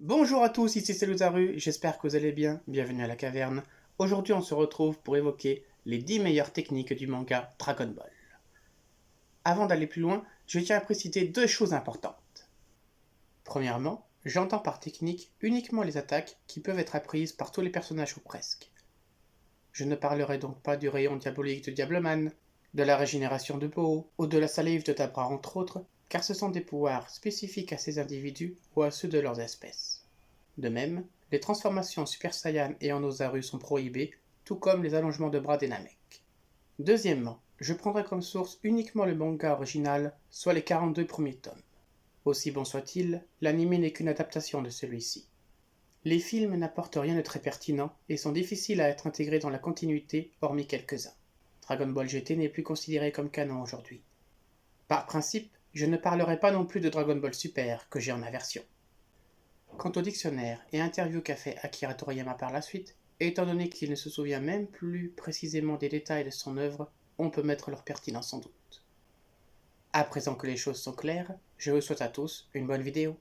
Bonjour à tous, ici c'est Luzaru, j'espère que vous allez bien, bienvenue à la caverne. Aujourd'hui on se retrouve pour évoquer les 10 meilleures techniques du manga Dragon Ball. Avant d'aller plus loin, je tiens à préciser deux choses importantes. Premièrement, j'entends par technique uniquement les attaques qui peuvent être apprises par tous les personnages ou presque. Je ne parlerai donc pas du rayon diabolique de Diableman, de la régénération de Boho ou de la salive de Tabra entre autres, car ce sont des pouvoirs spécifiques à ces individus ou à ceux de leurs espèces. De même, les transformations en Super Saiyan et en Ozaru sont prohibées, tout comme les allongements de bras des Namek. Deuxièmement, je prendrai comme source uniquement le manga original, soit les 42 premiers tomes. Aussi bon soit-il, l'anime n'est qu'une adaptation de celui-ci. Les films n'apportent rien de très pertinent et sont difficiles à être intégrés dans la continuité, hormis quelques-uns. Dragon Ball GT n'est plus considéré comme canon aujourd'hui. Par principe, je ne parlerai pas non plus de Dragon Ball Super, que j'ai en aversion. Quant au dictionnaire et interview qu'a fait Akira Toriyama par la suite, étant donné qu'il ne se souvient même plus précisément des détails de son œuvre, on peut mettre leur pertinence en doute. À présent que les choses sont claires, je vous souhaite à tous une bonne vidéo.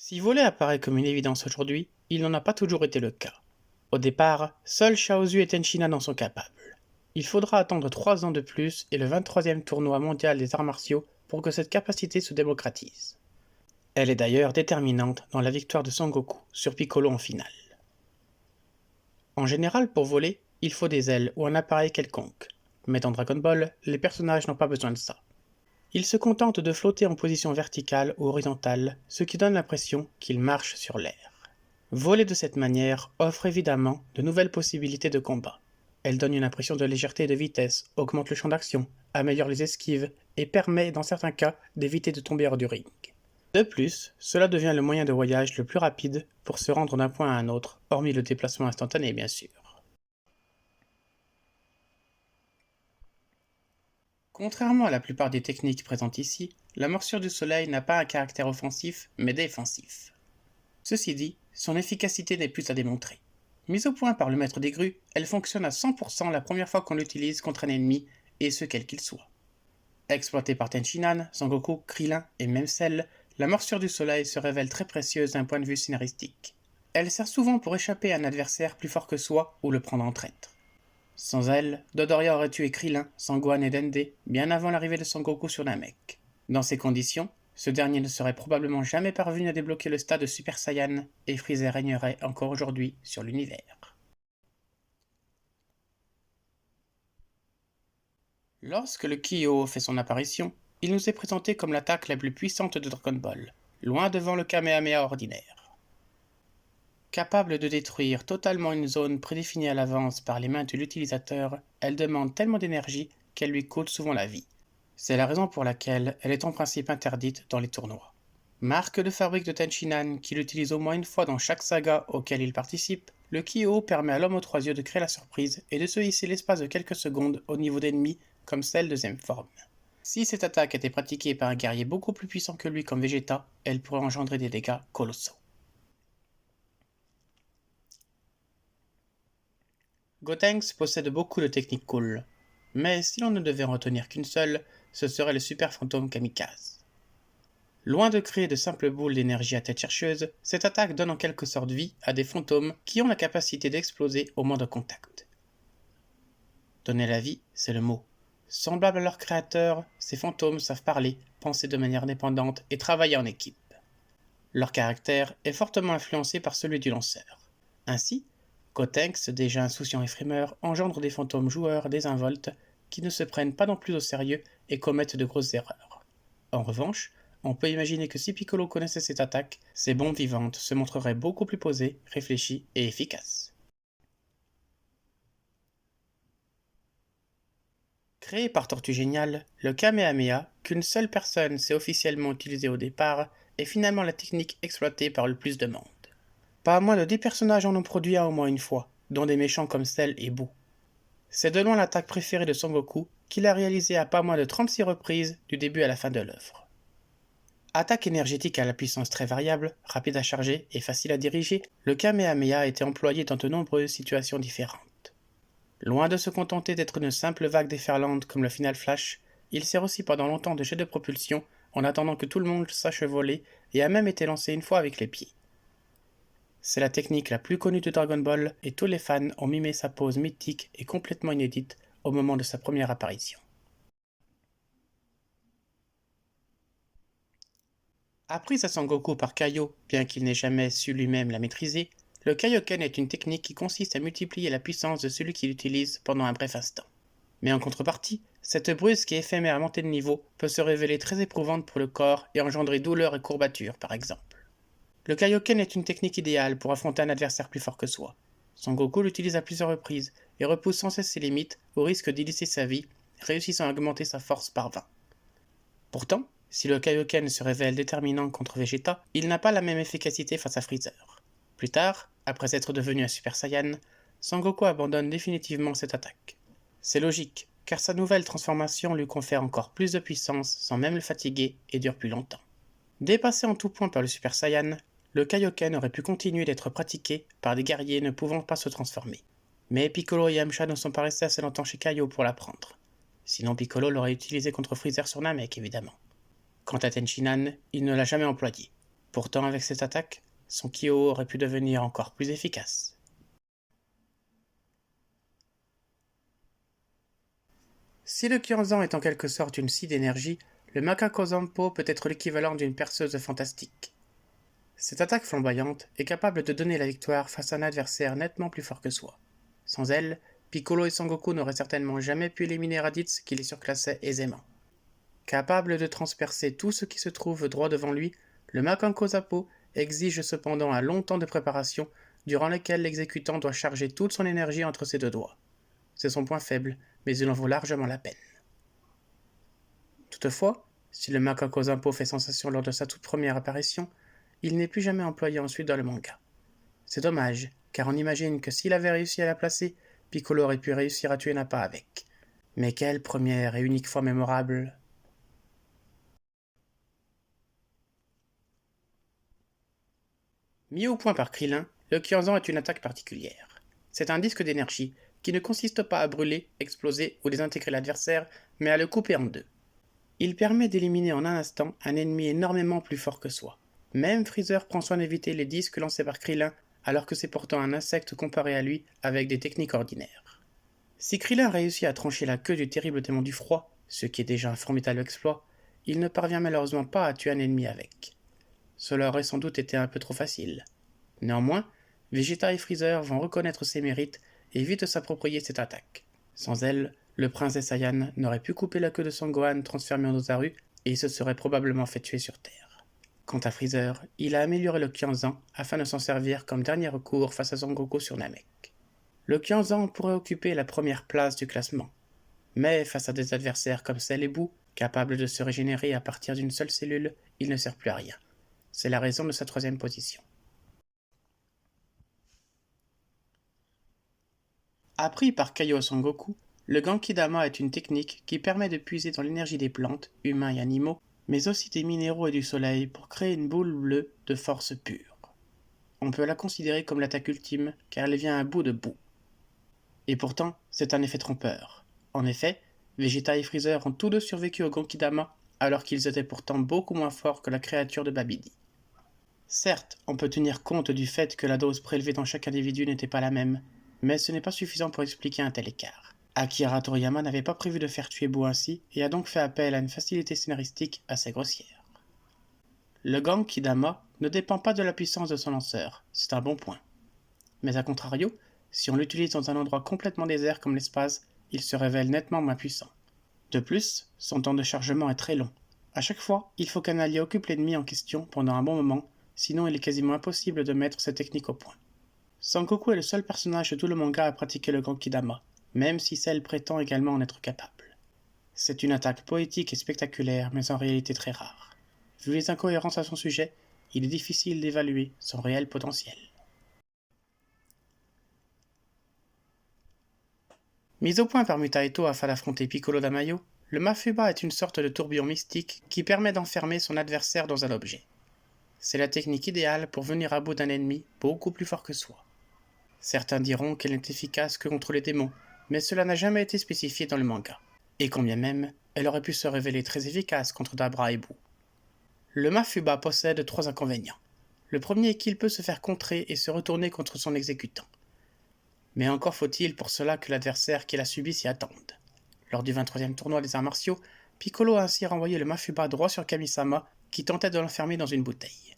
Si voler apparaît comme une évidence aujourd'hui, il n'en a pas toujours été le cas. Au départ, seuls Chaozu et Tenshinhan en sont capables. Il faudra attendre 3 ans de plus et le 23e tournoi mondial des arts martiaux pour que cette capacité se démocratise. Elle est d'ailleurs déterminante dans la victoire de Son Goku sur Piccolo en finale. En général, pour voler, il faut des ailes ou un appareil quelconque, mais dans Dragon Ball, les personnages n'ont pas besoin de ça. Ils se contentent de flotter en position verticale ou horizontale, ce qui donne l'impression qu'ils marchent sur l'air. Voler de cette manière offre évidemment de nouvelles possibilités de combat. Elle donne une impression de légèreté et de vitesse, augmente le champ d'action, améliore les esquives et permet dans certains cas d'éviter de tomber hors du ring. De plus, cela devient le moyen de voyage le plus rapide pour se rendre d'un point à un autre, hormis le déplacement instantané bien sûr. Contrairement à la plupart des techniques présentes ici, la morsure du soleil n'a pas un caractère offensif, mais défensif. Ceci dit, son efficacité n'est plus à démontrer. Mise au point par le maître des grues, elle fonctionne à 100% la première fois qu'on l'utilise contre un ennemi, et ce quel qu'il soit. Exploitée par Tenshinhan, Sangoku, Krillin et même Cell, la morsure du soleil se révèle très précieuse d'un point de vue scénaristique. Elle sert souvent pour échapper à un adversaire plus fort que soi ou le prendre en traître. Sans elle, Dodoria aurait tué Krillin, Sangohan et Dende bien avant l'arrivée de Sangoku sur Namek. Dans ces conditions, ce dernier ne serait probablement jamais parvenu à débloquer le stade de Super Saiyan et Freezer régnerait encore aujourd'hui sur l'univers. Lorsque le Kyo fait son apparition, il nous est présenté comme l'attaque la plus puissante de Dragon Ball, loin devant le Kamehameha ordinaire. Capable de détruire totalement une zone prédéfinie à l'avance par les mains de l'utilisateur, elle demande tellement d'énergie qu'elle lui coûte souvent la vie. C'est la raison pour laquelle elle est en principe interdite dans les tournois. Marque de fabrique de Tenshinhan, qui l'utilise au moins une fois dans chaque saga auquel il participe, le Kyo permet à l'homme aux trois yeux de créer la surprise et de se hisser l'espace de quelques secondes au niveau d'ennemis comme celle de Zenform. Si cette attaque était pratiquée par un guerrier beaucoup plus puissant que lui comme Vegeta, elle pourrait engendrer des dégâts colossaux. Gotenks possède beaucoup de techniques cool, mais si l'on ne devait en retenir qu'une seule, ce serait le Super Fantôme Kamikaze. Loin de créer de simples boules d'énergie à tête chercheuse, cette attaque donne en quelque sorte vie à des fantômes qui ont la capacité d'exploser au moindre contact. Donner la vie, c'est le mot. Semblables à leur créateur, ces fantômes savent parler, penser de manière indépendante et travailler en équipe. Leur caractère est fortement influencé par celui du lanceur. Ainsi, Gotenks, déjà insouciant et frimeur, engendre des fantômes joueurs désinvoltes qui ne se prennent pas non plus au sérieux et commettent de grosses erreurs. En revanche, on peut imaginer que si Piccolo connaissait cette attaque, ses bombes vivantes se montreraient beaucoup plus posées, réfléchies et efficaces. Créé par Tortue Géniale, le Kamehameha, qu'une seule personne sait officiellement utiliser au départ, est finalement la technique exploitée par le plus de monde. Pas moins de 10 personnages en ont produit un au moins une fois, dont des méchants comme Cell et Boo. C'est de loin l'attaque préférée de Son Goku, qu'il a réalisée à pas moins de 36 reprises du début à la fin de l'œuvre. Attaque énergétique à la puissance très variable, rapide à charger et facile à diriger, le Kamehameha a été employé dans de nombreuses situations différentes. Loin de se contenter d'être une simple vague déferlante comme le Final Flash, il sert aussi pendant longtemps de jet de propulsion en attendant que tout le monde sache voler et a même été lancé une fois avec les pieds. C'est la technique la plus connue de Dragon Ball et tous les fans ont mimé sa pose mythique et complètement inédite au moment de sa première apparition. Apprise à Son Goku par Kaio, bien qu'il n'ait jamais su lui-même la maîtriser, le Kaioken est une technique qui consiste à multiplier la puissance de celui qui l'utilise pendant un bref instant. Mais en contrepartie, cette brusque et éphémère montée de niveau peut se révéler très éprouvante pour le corps et engendrer douleurs et courbatures par exemple. Le Kaioken est une technique idéale pour affronter un adversaire plus fort que soi. Son Goku l'utilise à plusieurs reprises et repousse sans cesse ses limites au risque d'y laisser sa vie, réussissant à augmenter sa force par 20. Pourtant, si le Kaioken se révèle déterminant contre Vegeta, il n'a pas la même efficacité face à Freezer. Plus tard, après être devenu un Super Saiyan, Son Goku abandonne définitivement cette attaque. C'est logique, car sa nouvelle transformation lui confère encore plus de puissance sans même le fatiguer et dure plus longtemps. Dépassé en tout point par le Super Saiyan, le Kaioken aurait pu continuer d'être pratiqué par des guerriers ne pouvant pas se transformer. Mais Piccolo et Yamcha ne sont pas restés assez longtemps chez Kaio pour l'apprendre. Sinon Piccolo l'aurait utilisé contre Freezer sur Namek évidemment. Quant à Tenshinhan, il ne l'a jamais employé. Pourtant avec cette attaque, son Kyo aurait pu devenir encore plus efficace. Si le Kyanzan est en quelque sorte une scie d'énergie, le Makako Zanpo peut être l'équivalent d'une perceuse fantastique. Cette attaque flamboyante est capable de donner la victoire face à un adversaire nettement plus fort que soi. Sans elle, Piccolo et Son Goku n'auraient certainement jamais pu éliminer Raditz qui les surclassait aisément. Capable de transpercer tout ce qui se trouve droit devant lui, le Makako Zanpo exige cependant un long temps de préparation durant lequel l'exécutant doit charger toute son énergie entre ses deux doigts. C'est son point faible, mais il en vaut largement la peine. Toutefois, si le Makako Zanpo fait sensation lors de sa toute première apparition, il n'est plus jamais employé ensuite dans le manga. C'est dommage, car on imagine que s'il avait réussi à la placer, Piccolo aurait pu réussir à tuer Nappa avec. Mais quelle première et unique fois mémorable! Mis au point par Krillin, le Kyanzan est une attaque particulière. C'est un disque d'énergie qui ne consiste pas à brûler, exploser ou désintégrer l'adversaire, mais à le couper en deux. Il permet d'éliminer en un instant un ennemi énormément plus fort que soi. Même Freezer prend soin d'éviter les disques lancés par Krillin, alors que c'est pourtant un insecte comparé à lui avec des techniques ordinaires. Si Krillin réussit à trancher la queue du terrible démon du froid, ce qui est déjà un formidable exploit, il ne parvient malheureusement pas à tuer un ennemi avec. Cela aurait sans doute été un peu trop facile. Néanmoins, Vegeta et Freezer vont reconnaître ses mérites et vite s'approprier cette attaque. Sans elle, le prince des Saiyans n'aurait pu couper la queue de Son Gohan transformé en Ozaru et il se serait probablement fait tuer sur Terre. Quant à Freezer, il a amélioré le Kyanzan afin de s'en servir comme dernier recours face à Son Goku sur Namek. Le Kyanzan pourrait occuper la première place du classement, mais face à des adversaires comme Cell et Boo, capables de se régénérer à partir d'une seule cellule, il ne sert plus à rien. C'est la raison de sa troisième position. Appris par Kaio Son Goku, le Genki-Dama est une technique qui permet de puiser dans l'énergie des plantes, humains et animaux, mais aussi des minéraux et du soleil pour créer une boule bleue de force pure. On peut la considérer comme l'attaque ultime car elle vient à bout de boue. Et pourtant, c'est un effet trompeur. En effet, Vegeta et Freezer ont tous deux survécu au Genki-Dama alors qu'ils étaient pourtant beaucoup moins forts que la créature de Babidi. Certes, on peut tenir compte du fait que la dose prélevée dans chaque individu n'était pas la même, mais ce n'est pas suffisant pour expliquer un tel écart. Akira Toriyama n'avait pas prévu de faire tuer Boo ainsi et a donc fait appel à une facilité scénaristique assez grossière. Le Genki-Dama ne dépend pas de la puissance de son lanceur, c'est un bon point. Mais à contrario, si on l'utilise dans un endroit complètement désert comme l'espace, il se révèle nettement moins puissant. De plus, son temps de chargement est très long. À chaque fois, il faut qu'un allié occupe l'ennemi en question pendant un bon moment, sinon il est quasiment impossible de mettre cette technique au point. Sangoku est le seul personnage de tout le manga à pratiquer le Genki-Dama, même si Cell prétend également en être capable. C'est une attaque poétique et spectaculaire, mais en réalité très rare. Vu les incohérences à son sujet, il est difficile d'évaluer son réel potentiel. Mis au point par Mutaito afin d'affronter Piccolo Damayo, le Mafuba est une sorte de tourbillon mystique qui permet d'enfermer son adversaire dans un objet. C'est la technique idéale pour venir à bout d'un ennemi beaucoup plus fort que soi. Certains diront qu'elle n'est efficace que contre les démons, mais cela n'a jamais été spécifié dans le manga. Et quand bien même, elle aurait pu se révéler très efficace contre Dabra et Boo. Le Mafuba possède 3 inconvénients. Le premier est qu'il peut se faire contrer et se retourner contre son exécutant. Mais encore faut-il pour cela que l'adversaire qui l'a subi s'y attende. Lors du 23e tournoi des arts martiaux, Piccolo a ainsi renvoyé le Mafuba droit sur Kami-sama qui tentait de l'enfermer dans une bouteille.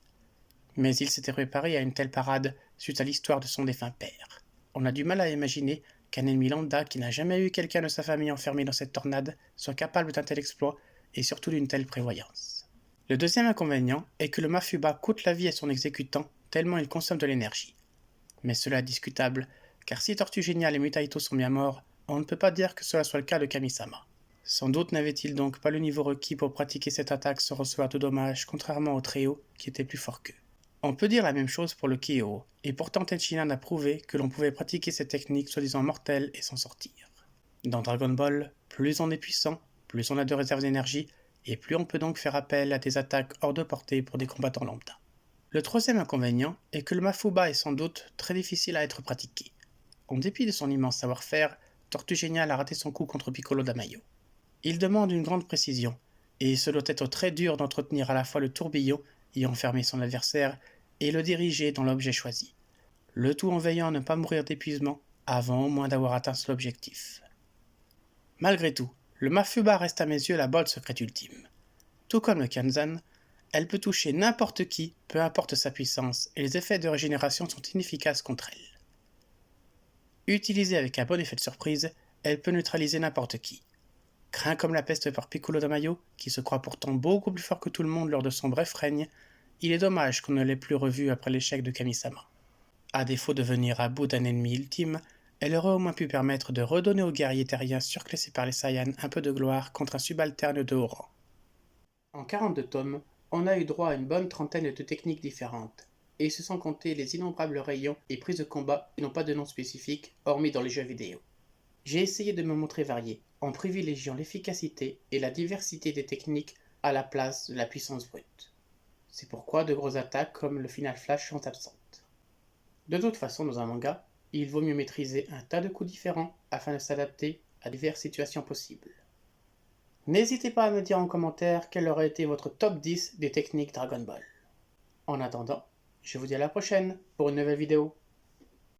Mais il s'était préparé à une telle parade suite à l'histoire de son défunt père. On a du mal à imaginer qu'un ennemi lambda qui n'a jamais eu quelqu'un de sa famille enfermé dans cette tornade soit capable d'un tel exploit et surtout d'une telle prévoyance. Le deuxième inconvénient est que le Mafuba coûte la vie à son exécutant tellement il consomme de l'énergie. Mais cela est discutable, car si Tortue Géniale et Mutaito sont bien morts, on ne peut pas dire que cela soit le cas de Kami-sama. Sans doute n'avait-il donc pas le niveau requis pour pratiquer cette attaque sans recevoir de dommages, contrairement au trio qui était plus fort qu'eux. On peut dire la même chose pour le Kyo, et pourtant Tenshinhan a prouvé que l'on pouvait pratiquer cette technique soi-disant mortelle et s'en sortir. Dans Dragon Ball, plus on est puissant, plus on a de réserves d'énergie, et plus on peut donc faire appel à des attaques hors de portée pour des combattants lambda. Le troisième inconvénient est que le Mafuba est sans doute très difficile à être pratiqué. En dépit de son immense savoir-faire, Tortue Géniale a raté son coup contre Piccolo Damayo. Il demande une grande précision, et ce doit être très dur d'entretenir à la fois le tourbillon y enfermer son adversaire et le diriger dans l'objet choisi. Le tout en veillant à ne pas mourir d'épuisement avant au moins d'avoir atteint son objectif. Malgré tout, le Mafuba reste à mes yeux la botte secrète ultime. Tout comme le Kanzan, elle peut toucher n'importe qui, peu importe sa puissance, et les effets de régénération sont inefficaces contre elle. Utilisée avec un bon effet de surprise, elle peut neutraliser n'importe qui. Craint comme la peste par Piccolo Damayo, qui se croit pourtant beaucoup plus fort que tout le monde lors de son bref règne, il est dommage qu'on ne l'ait plus revu après l'échec de Kami-sama. À défaut de venir à bout d'un ennemi ultime, elle aurait au moins pu permettre de redonner aux guerriers terriens surclassés par les Saiyans un peu de gloire contre un subalterne de haut rang. En 42 tomes, on a eu droit à une bonne trentaine de techniques différentes, et ce sans compter les innombrables rayons et prises de combat qui n'ont pas de nom spécifique, hormis dans les jeux vidéo. J'ai essayé de me montrer varié, en privilégiant l'efficacité et la diversité des techniques à la place de la puissance brute. C'est pourquoi de grosses attaques comme le Final Flash sont absentes. De toute façon, dans un manga, il vaut mieux maîtriser un tas de coups différents afin de s'adapter à diverses situations possibles. N'hésitez pas à me dire en commentaire quel aurait été votre top 10 des techniques Dragon Ball. En attendant, je vous dis à la prochaine pour une nouvelle vidéo.